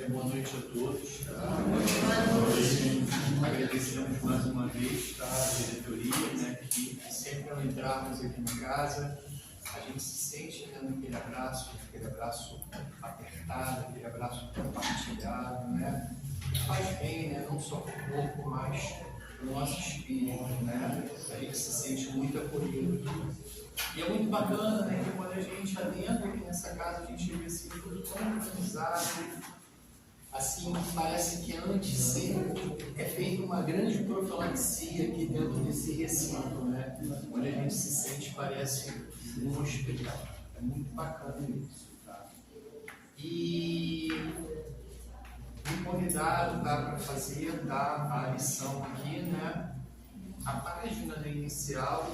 Boa noite a todos. Agradecemos mais uma vez a diretoria, né, que sempre ao entrarmos aqui na casa, a gente se sente dando aquele abraço apertado, aquele abraço compartilhado, né? Faz bem, né? Não só para o corpo, mas para o nosso espírito, né? A gente se sente muito acolhido. E é muito bacana, né, que quando a gente adentra aqui nessa casa, a gente vê assim, tudo tão organizado. Assim, parece que antes sempre é feita uma grande profilaxia aqui dentro desse recinto, né? Onde a gente se sente, parece um hospital. É muito bacana isso, tá? E me convidaram, tá, para fazer, tá, a lição aqui, né? A página, né, inicial.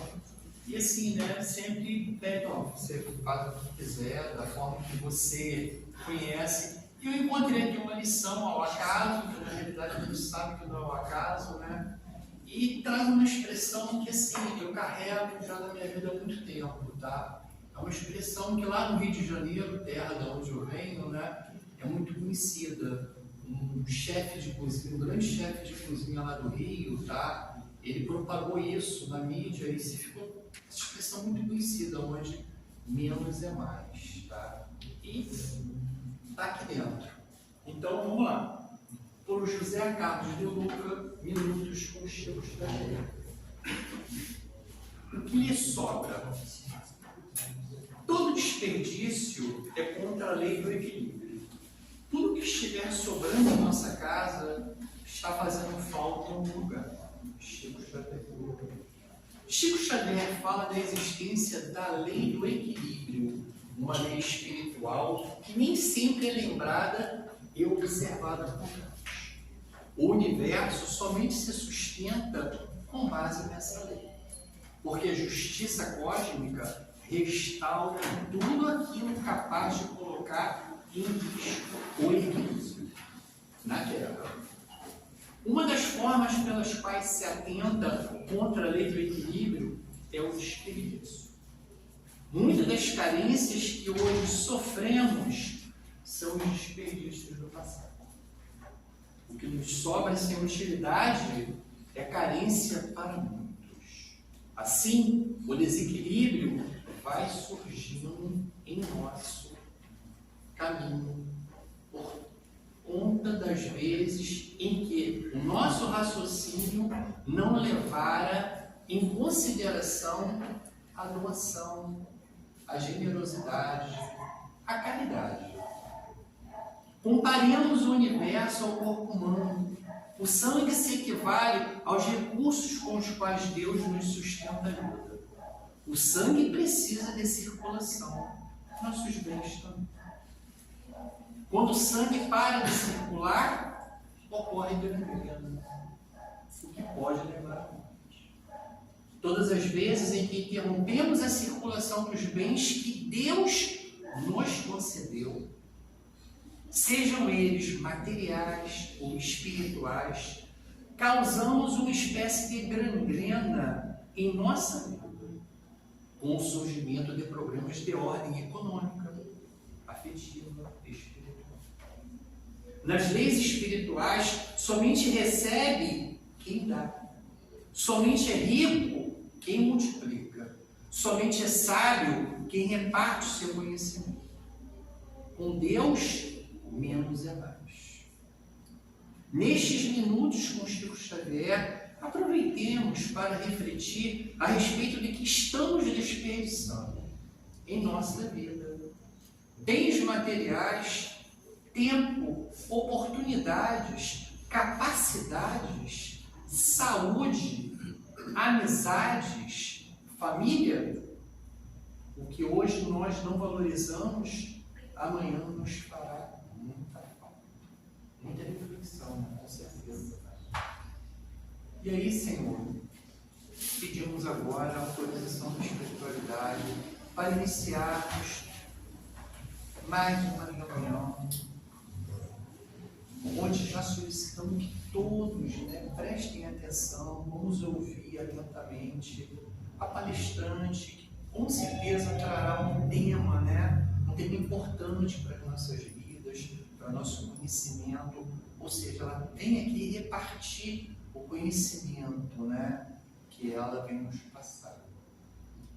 E assim, né, sempre pede, ó, você faz o que quiser, da forma que você conhece. E eu encontrei aqui uma lição ao acaso, que na realidade a gente sabe que não é ao acaso, né? E traz uma expressão que, assim, eu carrego já na minha vida há muito tempo, tá? É uma expressão que lá no Rio de Janeiro, terra de onde eu venho, né, é muito conhecida. Um chefe de cozinha, um grande chefe de cozinha lá do Rio, tá? Ele propagou isso na mídia e se ficou essa expressão muito conhecida, onde menos é mais, tá? E está aqui dentro. Então vamos lá. Por José Carlos de Luca, Minutos com Chico Xavier. O que lhe sobra? Todo desperdício é contra a lei do equilíbrio. Tudo que estiver sobrando em nossa casa está fazendo falta em algum lugar. Chico Xavier. Chico Xavier fala da existência da lei do equilíbrio, uma lei espiritual que nem sempre é lembrada e observada por nós. O universo somente se sustenta com base nessa lei, porque a justiça cósmica restaura tudo aquilo capaz de colocar em risco o equilíbrio na Terra. Uma das formas pelas quais se atenta contra a lei do equilíbrio é o desperdício. Muitas das carências que hoje sofremos são os desperdícios do passado. O que nos sobra sem utilidade é carência para muitos. Assim, o desequilíbrio vai surgindo em nosso caminho, por conta das vezes em que o nosso raciocínio não levara em consideração a doação, a generosidade, a caridade. Comparemos o universo ao corpo humano. O sangue se equivale aos recursos com os quais Deus nos sustenta a vida. O sangue precisa de circulação, nossos bens também. Quando o sangue para de circular, ocorre gangrena, o que pode levar a morte. Todas as vezes em que interrompemos a circulação dos bens que Deus nos concedeu, sejam eles materiais ou espirituais, causamos uma espécie de gangrena em nossa vida, com o surgimento de problemas de ordem econômica, afetiva, espiritual. Nas leis espirituais, somente recebe quem dá. Somente é rico quem multiplica. Somente é sábio quem reparte o seu conhecimento. Com Deus, menos é mais. Nestes minutos com Chico Xavier, aproveitemos para refletir a respeito de que estamos desperdiçando em nossa vida. Bens materiais, tempo, oportunidades, capacidades, saúde, amizades, família. O que hoje nós não valorizamos, amanhã nos fará muita falta. Muita reflexão, com certeza. E aí, Senhor, pedimos agora a autorização da espiritualidade para iniciarmos mais uma reunião, onde já solicitamos que todos, né, prestem atenção, vamos ouvir atentamente a palestrante, que com certeza trará um tema, né? Um tema importante para as nossas vidas, para o nosso conhecimento, ou seja, ela vem aqui repartir o conhecimento, né? Que ela vem nos passar.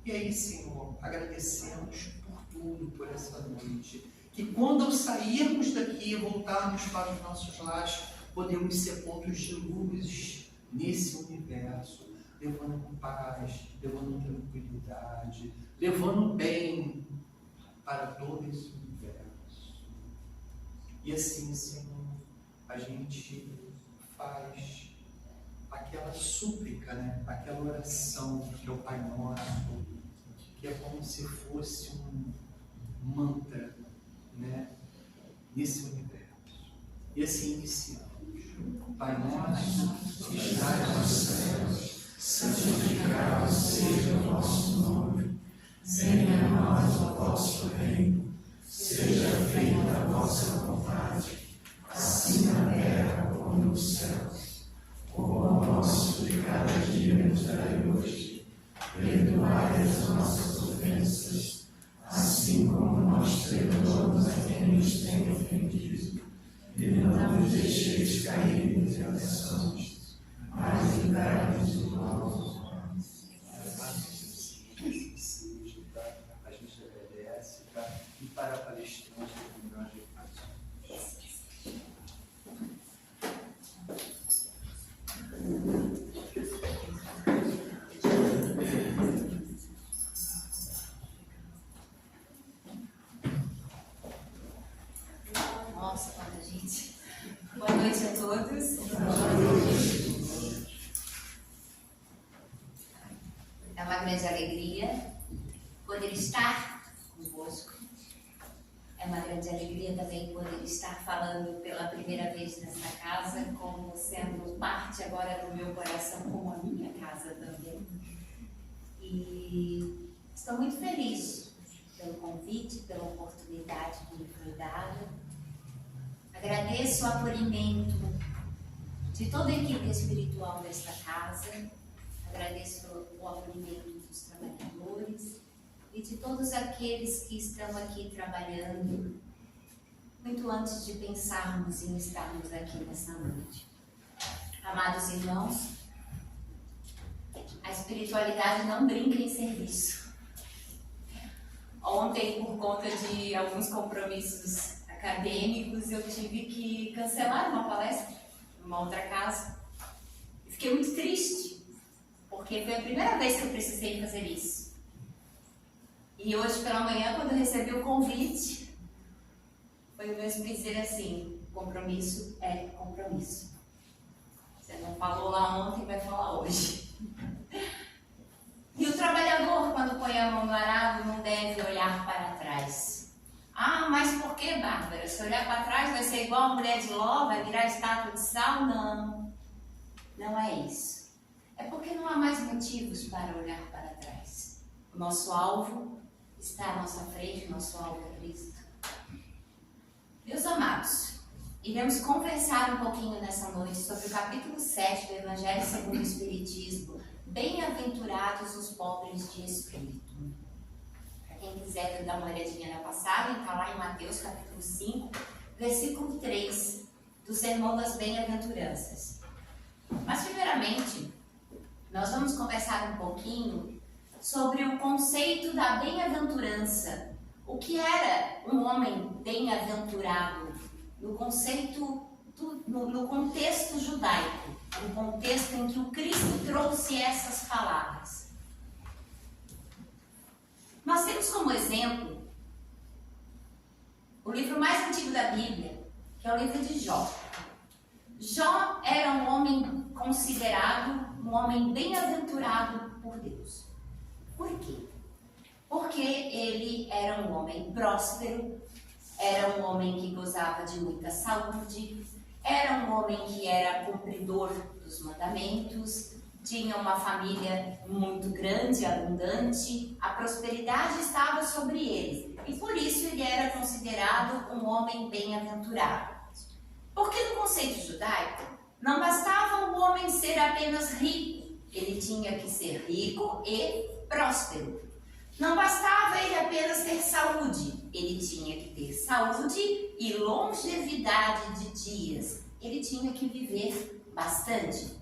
E aí, Senhor, agradecemos por tudo, por essa noite. Que quando ao sairmos daqui e voltarmos para os nossos lares, podemos ser pontos de luz nesse universo, levando paz, levando tranquilidade, levando bem para todo esse universo. E assim, Senhor, a gente faz aquela súplica, né? Aquela oração que é o Pai Nosso, que é como se fosse um mantra, né? Nesse universo. E assim iniciamos. Pai nosso, que estás nos céus, santificado seja o vosso nome. Venha a nós o vosso reino. Seja feita a vossa vontade, assim na terra como nos céus. O pão nosso de cada dia nos dai hoje. Perdoai as nossas ofensas, assim como nós perdoamos a quem nos tem ofendido. E não nos deixeis cair em tentações, mas livrai-nos do mal. A gente agradece, tá? E para a palestrante do grande Nossa, quanta gente. Boa noite a todos. É uma grande alegria poder estar convosco. É uma grande alegria também poder estar falando pela primeira vez nesta casa, como sendo parte agora do meu coração, como a minha casa também. E estou muito feliz pelo convite, pela oportunidade que me foi dada. Agradeço o acolhimento de toda a equipe espiritual desta casa, agradeço o acolhimento dos trabalhadores e de todos aqueles que estão aqui trabalhando, muito antes de pensarmos em estarmos aqui nessa noite. Amados irmãos, a espiritualidade não brinca em serviço. Ontem, por conta de alguns compromissos acadêmicos, eu tive que cancelar uma palestra numa outra casa. E fiquei muito triste, porque foi a primeira vez que eu precisei fazer isso. E hoje pela manhã, quando eu recebi o convite, foi o mesmo dizer assim: compromisso é compromisso. Você não falou lá ontem, vai falar hoje. E o trabalhador, quando põe a mão no arado, não deve olhar para trás. Ah, mas por que, Bárbara? Se olhar para trás vai ser igual a mulher de Ló, vai virar estátua de sal? Não, não é isso. É porque não há mais motivos para olhar para trás. O nosso alvo está à nossa frente, o nosso alvo é Cristo. Meus amados, iremos conversar um pouquinho nessa noite sobre o capítulo 7 do Evangelho segundo o Espiritismo. Bem-aventurados os pobres de espírito. Quem quiser dar uma olhadinha na passagem, está lá em Mateus capítulo 5, versículo 3, do Sermão das Bem-aventuranças. Mas primeiramente, nós vamos conversar um pouquinho sobre o conceito da bem-aventurança. O que era um homem bem-aventurado no conceito, no contexto judaico, no contexto em que o Cristo trouxe essas palavras. Nós temos como exemplo o livro mais antigo da Bíblia, que é o livro de Jó. Jó era um homem considerado um homem bem-aventurado por Deus. Por quê? Porque ele era um homem próspero, era um homem que gozava de muita saúde, era um homem que era cumpridor dos mandamentos, tinha uma família muito grande, abundante, a prosperidade estava sobre ele. E por isso ele era considerado um homem bem-aventurado. Porque no conceito judaico, não bastava o homem ser apenas rico, ele tinha que ser rico e próspero. Não bastava ele apenas ter saúde, ele tinha que ter saúde e longevidade de dias. Ele tinha que viver bastante.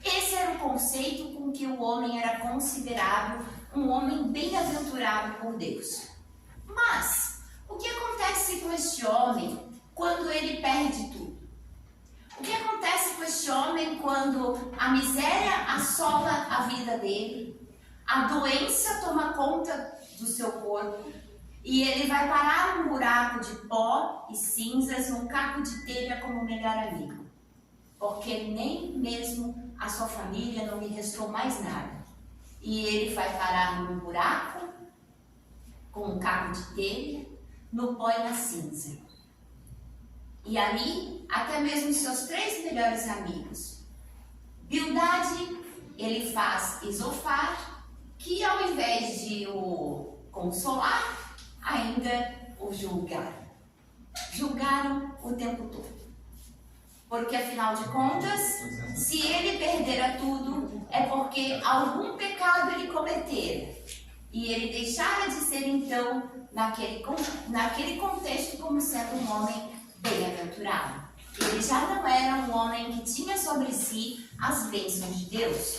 Esse era o conceito com que o homem era considerado um homem bem-aventurado por Deus. Mas, o que acontece com este homem quando ele perde tudo? O que acontece com este homem quando a miséria assola a vida dele, a doença toma conta do seu corpo e ele vai parar num buraco de pó e cinzas, num caco de telha como melhor amigo? Porque nem mesmo a sua família não lhe restou mais nada. E ele vai parar num buraco, com um caco de telha, no pó e na cinza. E ali, até mesmo os seus 3 melhores amigos. Bildade, ele faz Isofar, que ao invés de o consolar, ainda o julgaram. Julgaram o tempo todo. Porque, afinal de contas, se ele perdera tudo, é porque algum pecado ele cometera. E ele deixara de ser, então, naquele contexto, como sendo um homem bem-aventurado. Ele já não era um homem que tinha sobre si as bênçãos de Deus.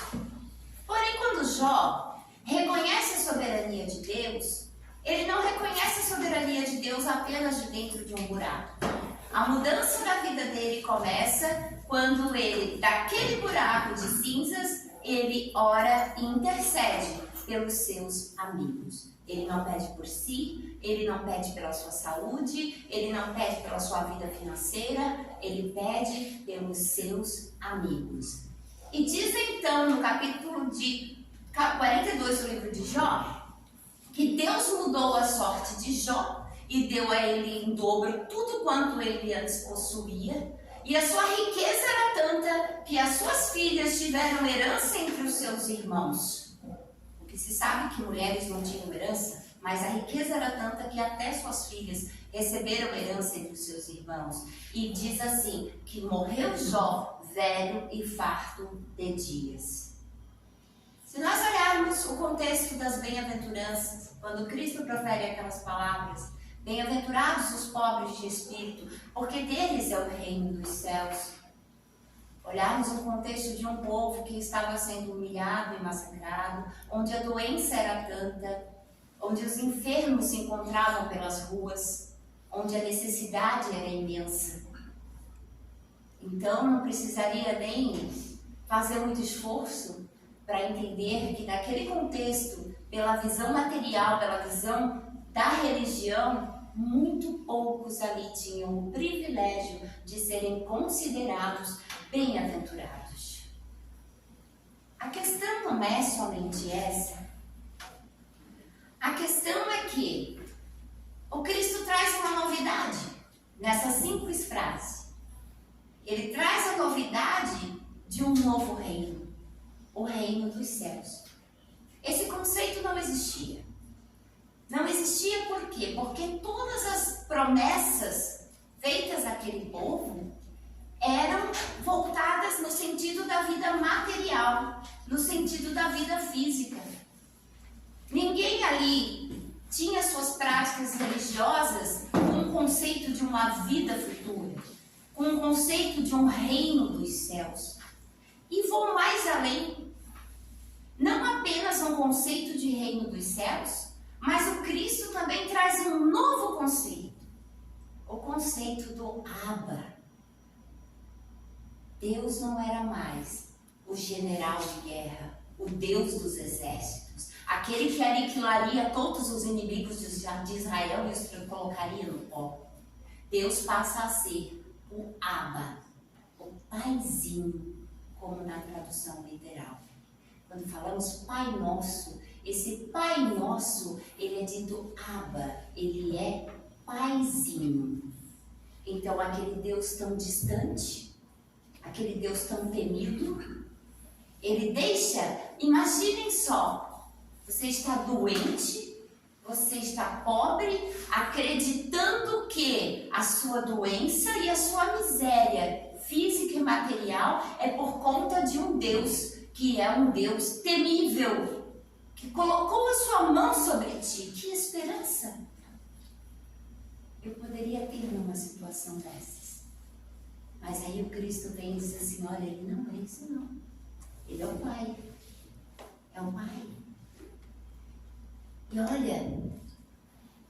Porém, quando Jó reconhece a soberania de Deus, ele não reconhece a soberania de Deus apenas de dentro de um buraco. A mudança da vida dele começa quando ele, daquele buraco de cinzas, ele ora e intercede pelos seus amigos. Ele não pede por si, ele não pede pela sua saúde, ele não pede pela sua vida financeira, ele pede pelos seus amigos. E diz então no capítulo 42 do livro de Jó, que Deus mudou a sorte de Jó e deu a ele em dobro tudo quanto ele antes possuía, e a sua riqueza era tanta que as suas filhas tiveram herança entre os seus irmãos. Porque se sabe que mulheres não tinham herança, mas a riqueza era tanta que até suas filhas receberam herança entre os seus irmãos. E diz assim, que morreu Jó velho e farto de dias. Se nós olharmos o contexto das bem-aventuranças, quando Cristo profere aquelas palavras, bem-aventurados os pobres de espírito, porque deles é o reino dos céus. Olharmos o contexto de um povo que estava sendo humilhado e massacrado, onde a doença era tanta, onde os enfermos se encontravam pelas ruas, onde a necessidade era imensa. Então não precisaria nem fazer muito esforço para entender que naquele contexto, pela visão material, pela visão da religião, muito poucos ali tinham o privilégio de serem considerados bem-aventurados. A questão não é somente essa. A questão é que o Cristo traz uma novidade nessa simples frase. Ele traz a novidade de um novo reino, o reino dos céus. Esse conceito não existia. Não existia por quê? Porque todas as promessas feitas àquele povo eram voltadas no sentido da vida material, no sentido da vida física. Ninguém ali tinha suas práticas religiosas com um conceito de uma vida futura, com um conceito de um reino dos céus. E vou mais além. Não apenas um conceito de reino dos céus, mas o Cristo também traz um novo conceito. O conceito do Abba. Deus não era mais o general de guerra, o Deus dos exércitos, aquele que aniquilaria todos os inimigos de Israel e os colocaria no pó. Deus passa a ser o Abba, o paizinho, como na tradução literal. Quando falamos Pai Nosso, esse Pai Nosso, ele é dito Abba, ele é paizinho. Então, aquele Deus tão distante, aquele Deus tão temido, ele deixa, imaginem só, você está doente, você está pobre, acreditando que a sua doença e a sua miséria física e material é por conta de um Deus que é um Deus temível, que colocou a sua mão sobre ti. Que esperança eu poderia ter numa situação dessas. Mas aí o Cristo vem e diz assim, olha, ele não é isso não. Ele é o Pai. É o Pai. E olha,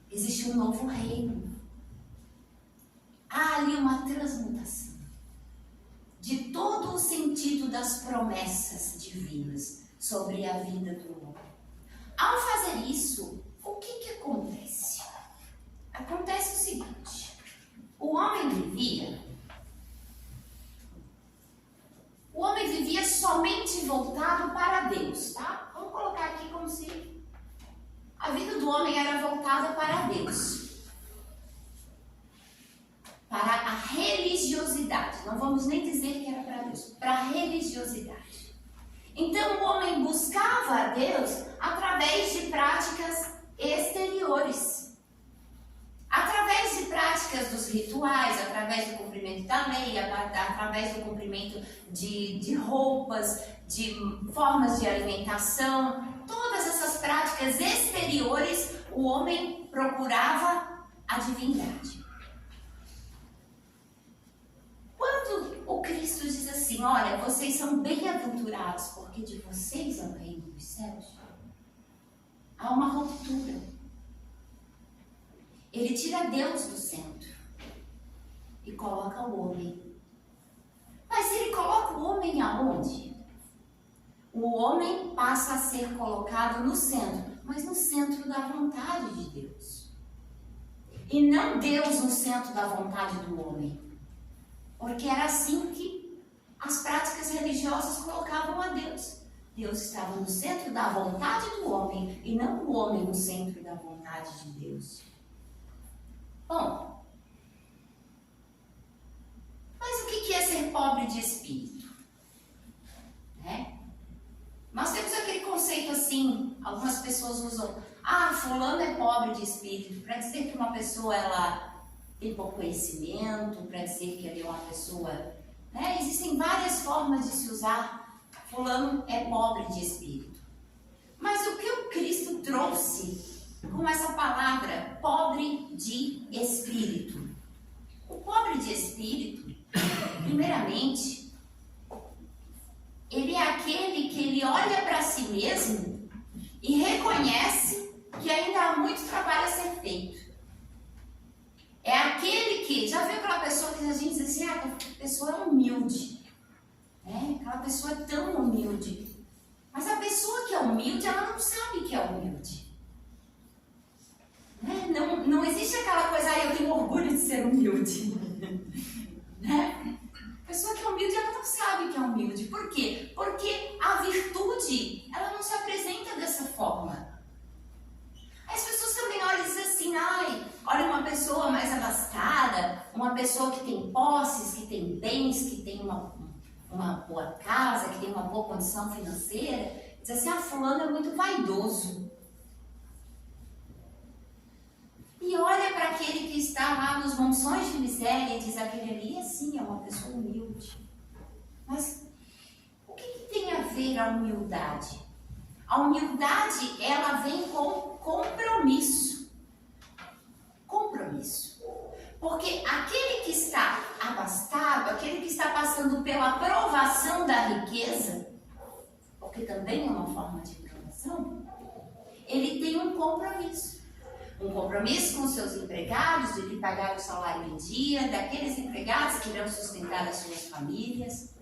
existe um novo reino. Há ali uma transmutação de todo o sentido das promessas divinas sobre a vida do homem. Ao fazer isso, o que acontece? Acontece o seguinte, o homem vivia somente voltado para Deus, tá? Vamos colocar aqui como se a vida do homem era voltada para Deus. Para a religiosidade. Não vamos nem dizer que era para Deus, para a religiosidade. Então o homem buscava a Deus através de práticas exteriores. Através de práticas dos rituais, através do cumprimento da lei, através do cumprimento de roupas, de formas de alimentação, todas essas práticas exteriores, o homem procurava a divindade. Quando o Cristo diz assim, olha, vocês são bem-aventurados, porque de vocês é o reino dos céus, há uma ruptura. Ele tira Deus do centro e coloca o homem. Mas ele coloca o homem aonde? O homem passa a ser colocado no centro, mas no centro da vontade de Deus. E não Deus no centro da vontade do homem. Porque era assim que as práticas religiosas colocavam a Deus. Deus estava no centro da vontade do homem e não o homem no centro da vontade de Deus. Bom, mas o que é ser pobre de espírito? Nós temos aquele conceito assim, algumas pessoas usam, fulano é pobre de espírito, para dizer que uma pessoa ela tem pouco conhecimento, para dizer que ele é uma pessoa... Existem várias formas de se usar, fulano é pobre de espírito. Mas o que o Cristo trouxe com essa palavra, pobre de espírito? O pobre de espírito, primeiramente, ele é aquele que ele olha para si mesmo e reconhece que ainda há muito trabalho a ser feito. É aquele que, já viu aquela pessoa que a gente diz assim, aquela pessoa é humilde, aquela pessoa é tão humilde. Mas a pessoa que é humilde, ela não sabe que é humilde. Não existe aquela coisa, eu tenho orgulho de ser humilde. A pessoa que é humilde, ela não sabe que é humilde. Por quê? Porque a virtude, ela não se apresenta dessa forma. As pessoas também olham e dizem assim, olha uma pessoa mais abastada, uma pessoa que tem posses, que tem bens, que tem uma boa casa, que tem uma boa condição financeira. Diz assim, fulano é muito vaidoso. E olha para aquele que está lá nos monções de miséria e diz, aquele ali assim é uma pessoa humilde. Mas o que tem a ver a humildade? A humildade, ela vem com compromisso. Compromisso. Porque aquele que está abastado, aquele que está passando pela provação da riqueza, porque também é uma forma de provação, ele tem um compromisso. Um compromisso com os seus empregados, de lhe pagar o salário em dia, daqueles empregados que irão sustentar as suas famílias.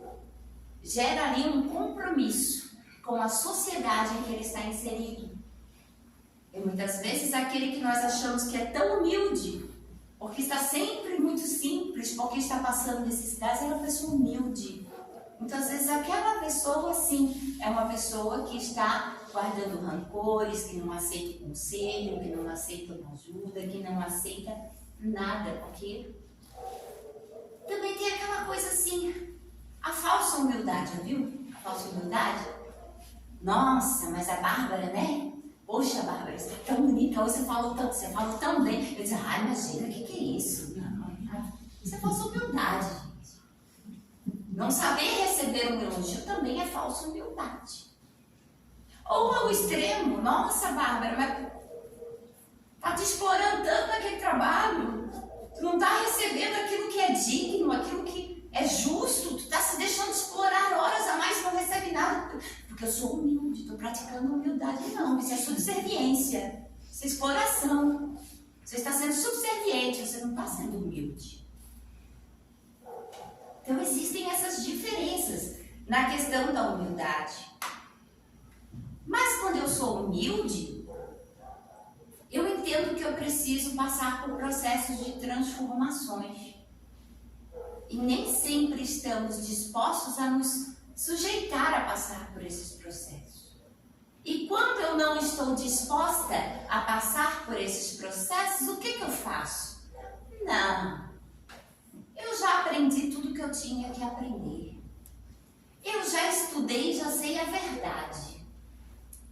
Gera ali um compromisso com a sociedade em que ele está inserido. E muitas vezes aquele que nós achamos que é tão humilde, porque está sempre muito simples, porque está passando necessidades, é uma pessoa humilde. Muitas vezes aquela pessoa, sim, é uma pessoa que está guardando rancores, que não aceita o conselho, que não aceita uma ajuda, que não aceita nada, porque também tem aquela coisa assim, a falsa humildade, viu? A falsa humildade. Nossa, mas a Bárbara, né? Poxa, Bárbara, você está tão bonita, hoje você falou tão bem. Eu disse, imagina, o que é isso? Isso é falsa humildade, gente. Não saber receber um elogio também é falsa humildade. Ou ao extremo, nossa, Bárbara, mas tá te explorando tanto naquele trabalho, tu não tá recebendo aquilo que é digno, aquilo que é justo, tu tá se deixando explorar horas a mais e não recebe nada, porque eu sou humilde, tô praticando humildade. Não, isso é subserviência, isso é exploração. Você está sendo subserviente, você não está sendo humilde. Então existem essas diferenças na questão da humildade. Mas quando eu sou humilde, eu entendo que eu preciso passar por processos de transformações. E nem sempre estamos dispostos a nos sujeitar a passar por esses processos. E quando eu não estou disposta a passar por esses processos, o que eu faço? Não. Eu já aprendi tudo que eu tinha que aprender. Eu já estudei, já sei a verdade.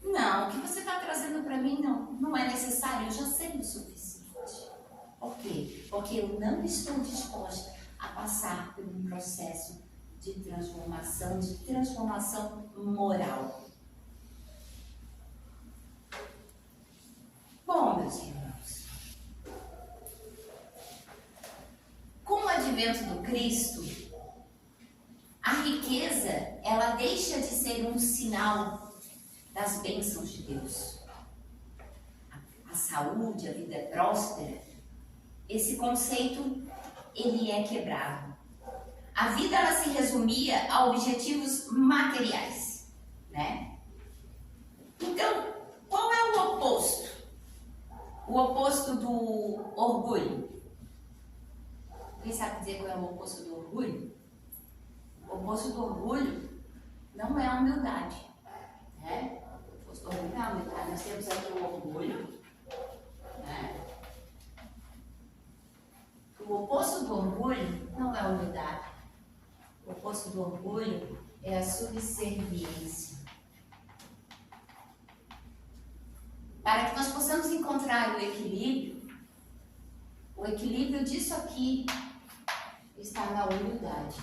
Não, o que você está trazendo para mim não é necessário, eu já sei o suficiente. Por quê? Porque eu não estou disposta a passar por um processo de transformação moral. Bom, meus irmãos, com o advento do Cristo, a riqueza, ela deixa de ser um sinal das bênçãos de Deus. A saúde, a vida próspera, esse conceito, ele é quebrado. A vida, ela se resumia a objetivos materiais, né? Então, qual é o oposto? O oposto do orgulho. Quem sabe dizer qual é o oposto do orgulho? O oposto do orgulho não é a humildade, né? O oposto do orgulho não é a humildade. Nós temos aqui o orgulho, né? O oposto do orgulho não é a humildade. O oposto do orgulho é a subserviência. Para que nós possamos encontrar o equilíbrio disso aqui está na humildade.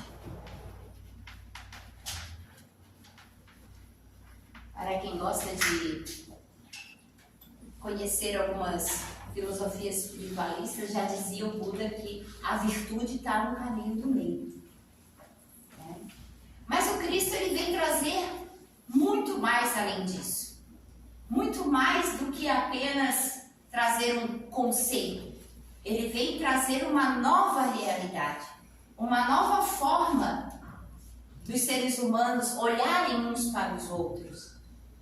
Para quem gosta de conhecer algumas filosofias espiritualistas, já dizia o Buda que a virtude está no caminho do meio. Né? Mas o Cristo, ele vem trazer muito mais além disso. Muito mais do que apenas trazer um conceito. Ele vem trazer uma nova realidade, uma nova forma dos seres humanos olharem uns para os outros,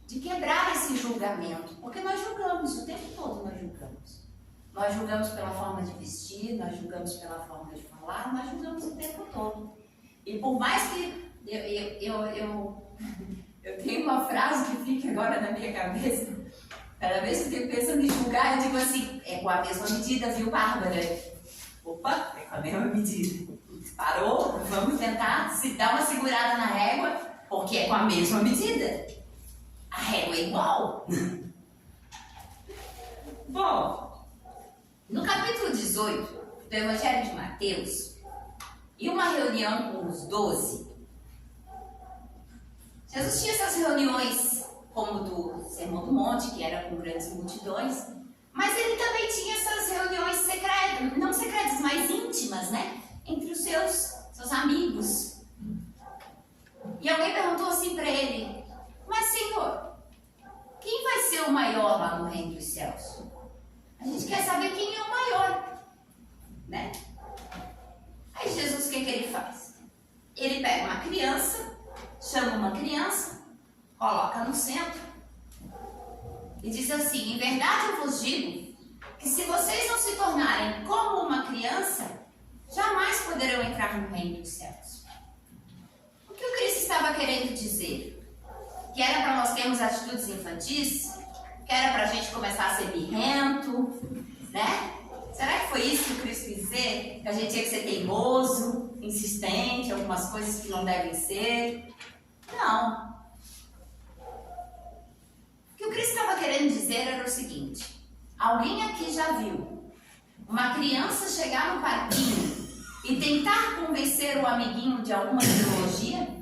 de quebrar esse julgamento, porque nós julgamos, o tempo todo nós julgamos. Nós julgamos pela forma de vestir, nós julgamos pela forma de falar, nós julgamos o tempo todo. E por mais que eu tenho uma frase que fica agora na minha cabeça, cada vez que eu fico pensando em julgar, eu digo assim, é com a mesma medida, viu, Bárbara? Opa, é com a mesma medida. Parou, vamos tentar dar uma segurada na régua, porque é com a mesma medida. A régua é igual. Bom, no capítulo 18 do Evangelho de Mateus, em uma reunião com os 12, Jesus tinha essas reuniões como do Sermão do Monte, que era com grandes multidões, mas ele também tinha essas reuniões secretas, não secretas, mas íntimas, né? Entre os seus amigos. E alguém perguntou assim para ele, mas Senhor, quem vai ser o maior lá no reino dos céus? A gente quer saber quem é o maior, né? Aí Jesus, o que ele faz? Ele pega uma criança, chama uma criança, coloca no centro e diz assim, em verdade eu vos digo que se vocês não se tornarem como uma criança, jamais poderão entrar no reino dos céus. O que o Cristo estava querendo dizer? Que era para nós termos atitudes infantis? Que era para a gente começar a ser birrento? Né? Será que foi isso que o Cristo quis dizer? Que a gente tinha que ser teimoso, insistente, algumas coisas que não devem ser? Não. O que o Cristo estava querendo dizer era o seguinte. Alguém aqui já viu uma criança chegar no parquinho e tentar convencer o amiguinho de alguma ideologia?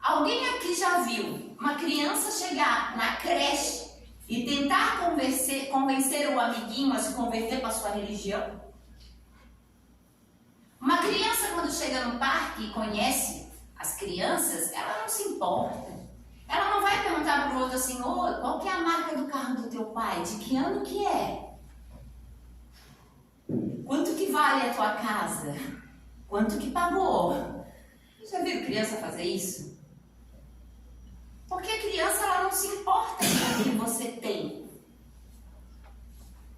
Alguém aqui já viu Uma criança chegar na creche e tentar convencer o amiguinho a se converter para a sua religião? Uma criança, quando chega no parque e conhece as crianças, ela não se importa. Ela não vai perguntar para o outro assim: ô, qual que é a marca do carro do teu pai? De que ano que é? Quanto que vale a tua casa? Quanto que pagou? Já viu criança fazer isso? Porque a criança, ela não se importa com o que você tem.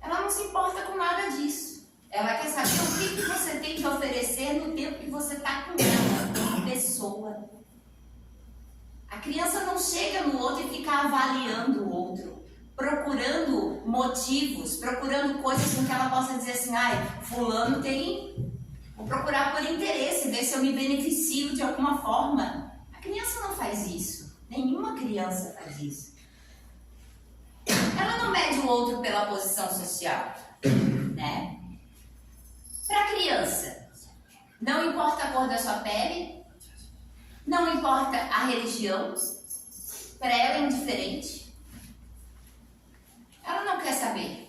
Ela não se importa com nada disso. Ela quer saber o que você tem de oferecer no tempo que você está com ela, como pessoa. A criança não chega no outro e fica avaliando o outro, procurando motivos, procurando coisas com que ela possa dizer assim: ai, fulano tem... Vou procurar por interesse, ver se eu me beneficio de alguma forma. A criança não faz isso. Nenhuma criança faz isso. Ela não mede o outro pela posição social, né? Para a criança, não importa a cor da sua pele, não importa a religião, para ela é indiferente. Ela não quer saber.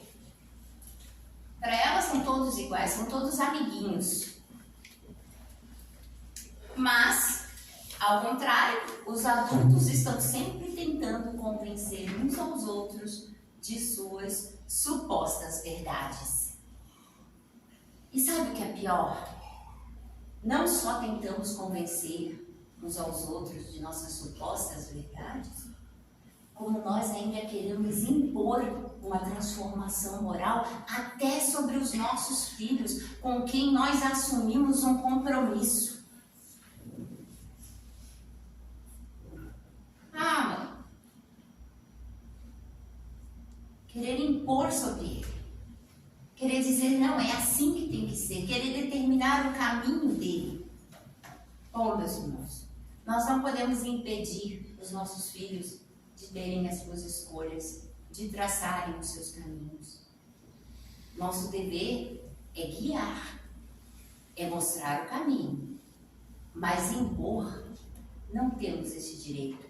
Para ela são todos iguais, são todos amiguinhos. Mas, ao contrário, os adultos estão sempre tentando convencer uns aos outros de suas supostas verdades. E sabe o que é pior? Não só tentamos convencer uns aos outros de nossas supostas verdades, como nós ainda queremos impor uma transformação moral até sobre os nossos filhos, com quem nós assumimos um compromisso. Mãe. Querer impor sobre ele. Querer dizer, não, é assim que tem que ser. Querer determinar o caminho dele. Bom, meus irmãos, nós não podemos impedir os nossos filhos de terem as suas escolhas, de traçarem os seus caminhos. Nosso dever é guiar, é mostrar o caminho, mas impor, não temos esse direito.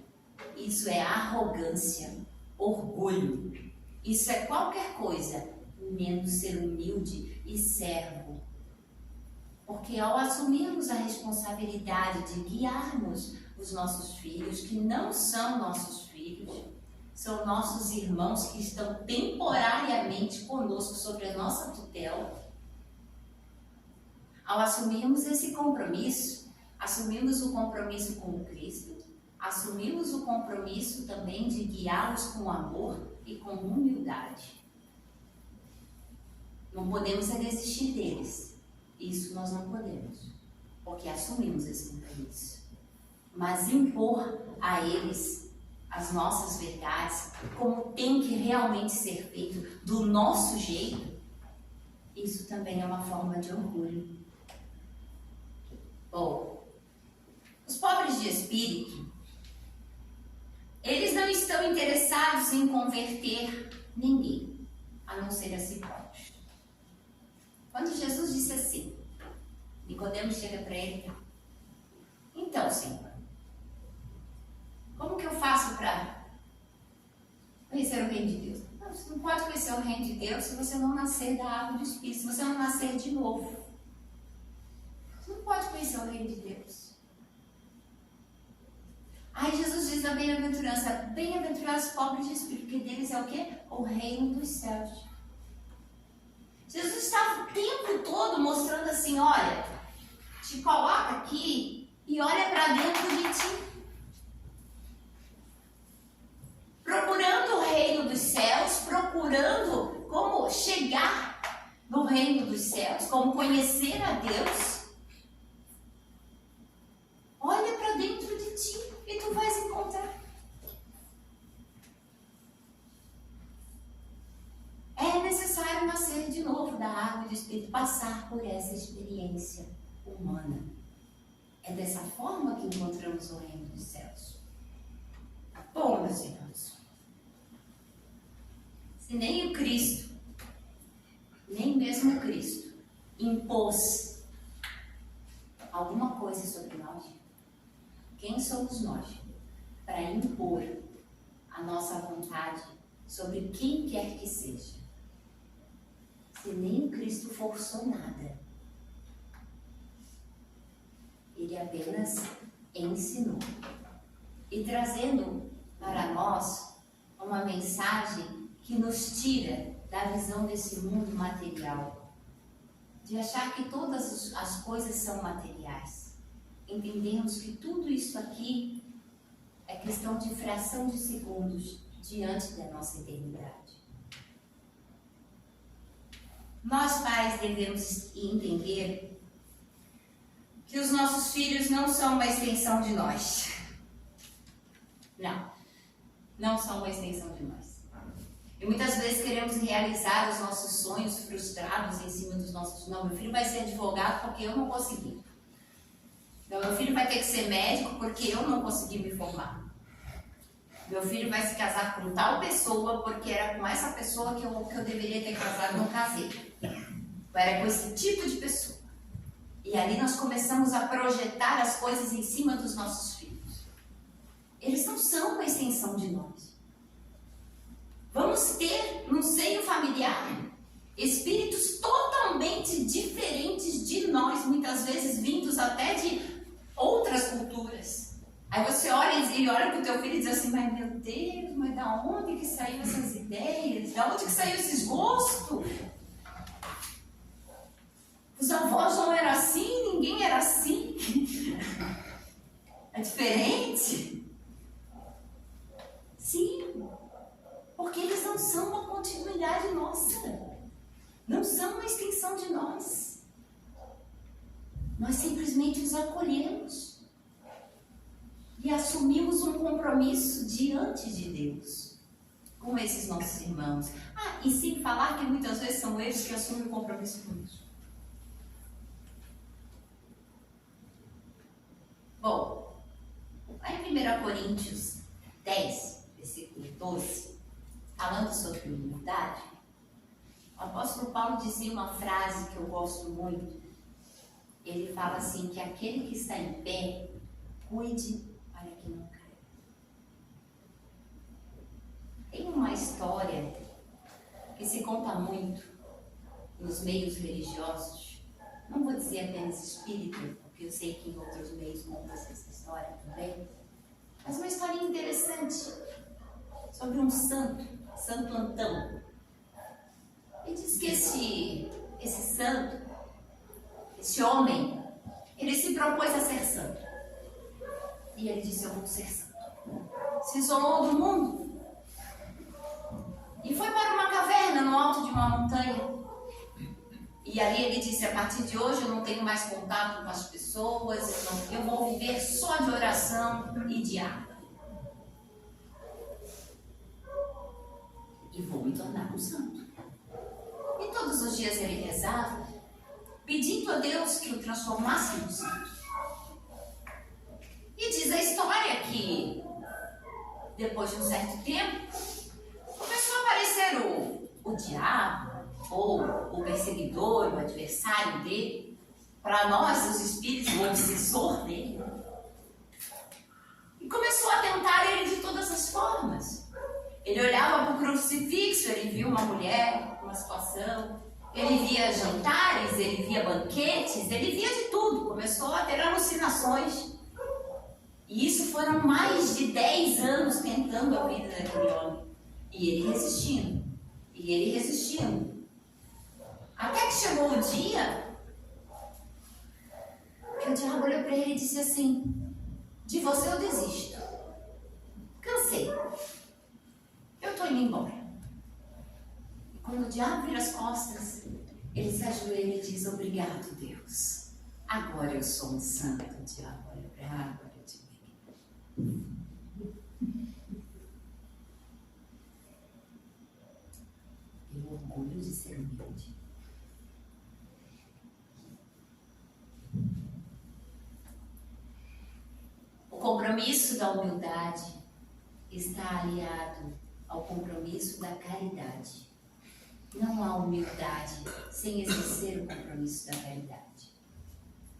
Isso é arrogância, orgulho. Isso é qualquer coisa, menos ser humilde e servo. Porque ao assumirmos a responsabilidade de guiarmos os nossos filhos, que não são nossos filhos, são nossos irmãos que estão temporariamente conosco sobre a nossa tutela, ao assumirmos esse compromisso, assumimos o compromisso com o Cristo, assumimos o compromisso também de guiá-los com amor e com humildade. Não podemos desistir deles. Isso nós não podemos, porque assumimos esse compromisso. Mas impor a eles as nossas verdades, como tem que realmente ser feito, do nosso jeito, isso também é uma forma de orgulho. Bom, os pobres de espírito, eles não estão interessados em converter ninguém, a não ser a si próprios. Quando Jesus disse assim, Nicodemos chega para ele: então, Senhor, como que eu faço para conhecer o reino de Deus? Não, você não pode conhecer o reino de Deus se você não nascer da água do Espírito, se você não nascer de novo. Você não pode conhecer o reino de Deus. Aí Jesus diz na bem-aventurança: bem-aventurados os pobres de espírito, porque deles é o quê? O reino dos céus. Jesus estava o tempo todo mostrando assim: olha, te coloca aqui e olha para dentro de ti. Procurando o reino dos céus, procurando como chegar no reino dos céus, como conhecer a Deus. Olha para dentro de ti e tu vais encontrar. É necessário nascer de novo da água e do Espírito, passar por essa experiência humana. É dessa forma que encontramos o reino dos céus. Bom, meus irmãos, se nem o Cristo, nem mesmo o Cristo, impôs alguma coisa sobre nós, quem somos nós para impor vontade sobre quem quer que seja. Se nem Cristo forçou nada. Ele apenas ensinou. E trazendo para nós uma mensagem que nos tira da visão desse mundo material. De achar que todas as coisas são materiais. Entendemos que tudo isso aqui é questão de fração de segundos diante da nossa eternidade. Nós, pais, devemos entender que os nossos filhos não são uma extensão de nós. Não são uma extensão de nós. E muitas vezes queremos realizar os nossos sonhos frustrados em cima dos nossos... Não, meu filho vai ser advogado porque eu não consegui. Não, meu filho vai ter que ser médico porque eu não consegui me formar. Meu filho vai se casar com tal pessoa porque era com essa pessoa que eu deveria ter casado, não casei. Era com esse tipo de pessoa. E ali nós começamos a projetar as coisas em cima dos nossos filhos. Eles não são uma extensão de nós. Vamos ter no seio familiar espíritos totalmente diferentes de nós, muitas vezes vindos até de outras culturas. Aí você olha e olha para o teu filho e diz assim, mas meu Deus, mas da onde que saiu essas ideias? Da onde que saiu esses gostos? Os avós não eram assim, ninguém era assim. É diferente? Sim, porque eles não são uma continuidade nossa. Não são uma extensão de nós. Nós simplesmente os acolhemos. E assumimos um compromisso diante de Deus. Com esses nossos irmãos. E sem falar que muitas vezes são eles que assumem o compromisso conosco. Bom, lá em 1 Coríntios 10, versículo 12, falando sobre humildade, o apóstolo Paulo dizia uma frase que eu gosto muito. Ele fala assim, que aquele que está em pé, cuide para que não caia. Tem uma história que se conta muito nos meios religiosos, não vou dizer apenas espírita, porque eu sei que em outros meios conta essa história também, mas uma historinha interessante sobre um santo, Santo Antão. E diz que esse santo, esse homem, ele se propôs a ser santo. E ele disse, eu vou ser santo. Se isolou do mundo e foi para uma caverna no alto de uma montanha. E ali ele disse, a partir de hoje eu não tenho mais contato com as pessoas, eu vou viver só de oração e de água. E vou me tornar um santo. E todos os dias ele rezava, pedindo a Deus que o transformasse em um santo. E diz a história que, depois de um certo tempo, começou a aparecer o diabo, ou o perseguidor, o adversário dele, para nós, os espíritos, o obsessor dele. E começou a tentar ele de todas as formas. Ele olhava para o crucifixo, ele via uma mulher, uma situação, ele via jantares, ele via banquetes, ele via de tudo. Começou a ter alucinações. E isso foram mais de 10 anos tentando a vida daquele homem. E ele resistindo. E ele resistindo. Até que chegou o dia que o diabo olhou para ele e disse assim, de você eu desisto. Cansei. Eu estou indo embora. E quando o diabo vira as costas, ele se ajoelha e diz, obrigado, Deus. Agora eu sou um santo. O diabo olha para a água e diz, eu orgulho de ser humilde. O compromisso da humildade está aliado ao compromisso da caridade. Não há humildade sem exercer o compromisso da caridade.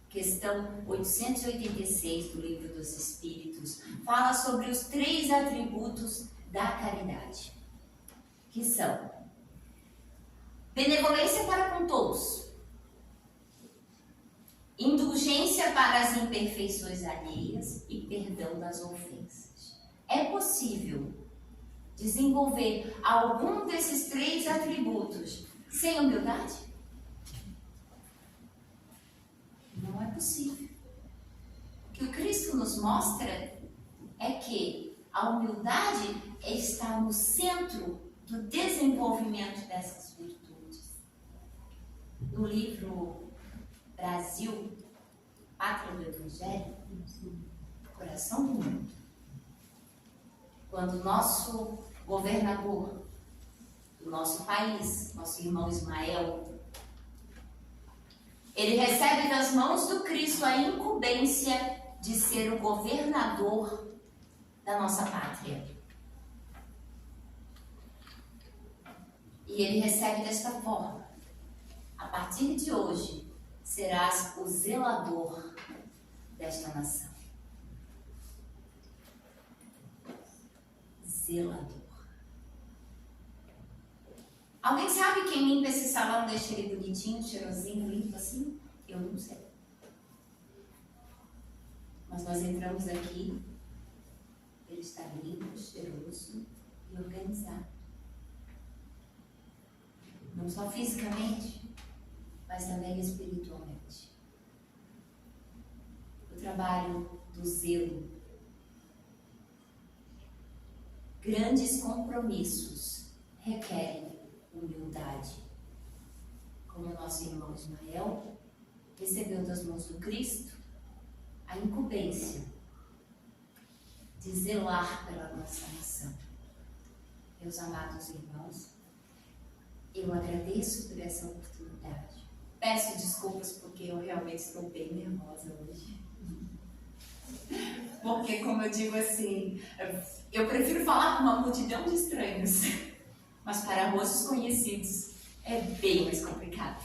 Questão 886 do Livro dos Espíritos fala sobre os 3 atributos da caridade, que são benevolência para com todos, indulgência para as imperfeições alheias e perdão das ofensas. É possível desenvolver algum desses 3 atributos sem humildade? Não é possível. O que o Cristo nos mostra é que a humildade está no centro do desenvolvimento dessas virtudes. No livro Brasil, Pátria do Evangelho, Coração do Mundo, quando o nosso governador do nosso país, nosso irmão Ismael, ele recebe das mãos do Cristo a incumbência de ser o governador da nossa pátria. E ele recebe desta forma: a partir de hoje, serás o zelador desta nação. Zelador. Alguém sabe quem limpa esse salão, deixa ele bonitinho, cheirosinho, limpo assim? Eu não sei. Mas nós entramos aqui, ele está limpo, cheiroso e organizado. Não só fisicamente, mas também espiritualmente. O trabalho do zelo. Grandes compromissos requerem humildade. Como o nosso irmão Ismael recebeu das mãos do Cristo a incumbência de zelar pela nossa nação. Meus amados irmãos, eu agradeço por essa oportunidade. Peço desculpas porque eu realmente estou bem nervosa hoje. Porque, como eu digo assim, eu prefiro falar com uma multidão de estranhos, mas para rostos conhecidos é bem mais complicado.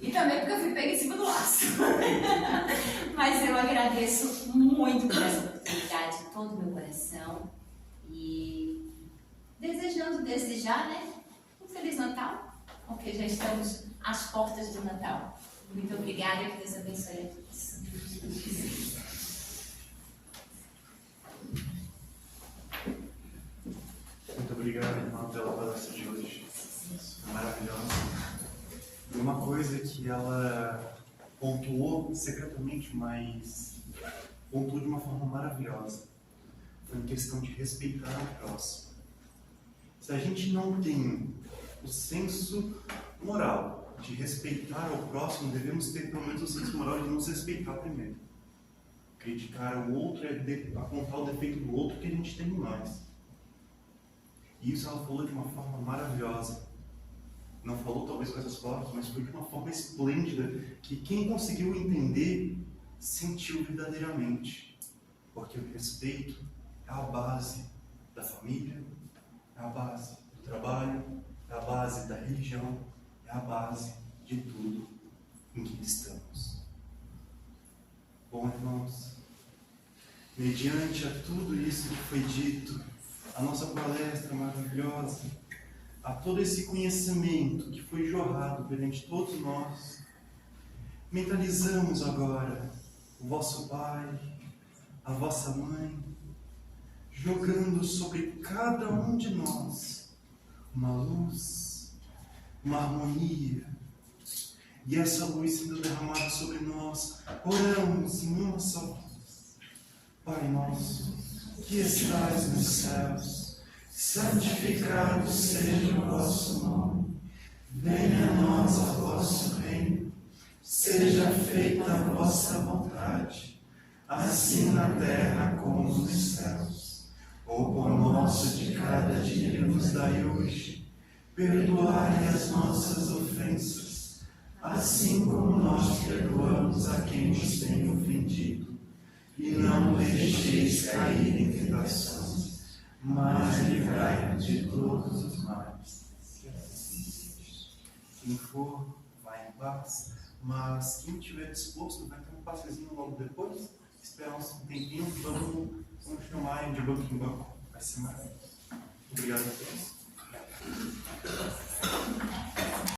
E também porque eu fui pega em cima do laço. Mas eu agradeço muito por essa oportunidade de todo o meu coração e desejando desde já, um Feliz Natal, porque já estamos às portas do Natal. Muito obrigada e que Deus abençoe a todos. Muito obrigado, irmã, pela palestra de hoje. Maravilhosa. E uma coisa que ela pontuou secretamente, mas pontuou de uma forma maravilhosa, foi a questão de respeitar o próximo. Se a gente não tem o senso moral de respeitar o próximo, devemos ter pelo menos o senso moral de nos respeitar primeiro. Criticar o outro é apontar o defeito do outro que a gente tem em nós. E isso ela falou de uma forma maravilhosa. Não falou talvez com essas palavras, mas foi de uma forma esplêndida, que quem conseguiu entender, sentiu verdadeiramente. Porque o respeito é a base da família, é a base do trabalho, é a base da religião, é a base de tudo em que estamos. Bom, irmãos, mediante a tudo isso que foi dito, a nossa palestra maravilhosa, a todo esse conhecimento que foi jorrado perante todos nós, mentalizamos agora o vosso Pai, a vossa Mãe, jogando sobre cada um de nós uma luz, uma harmonia, e essa luz sendo derramada sobre nós, oramos em uma só voz. Pai nosso, que estais nos céus, santificado seja o vosso nome. Venha a nós o vosso reino. Seja feita a vossa vontade, assim na terra como nos céus. O pão nosso de cada dia nos dai hoje. Perdoai as nossas ofensas, assim como nós perdoamos a quem nos tem ofendido. E não deixeis cair em tentações, mas livrai-nos de todos os males. Quem for, vai em paz, mas quem estiver disposto, vai ter um passezinho logo depois, esperar um tempinho, vamos chamar de banco em banco. vai ser maravilhoso. Obrigado a todos.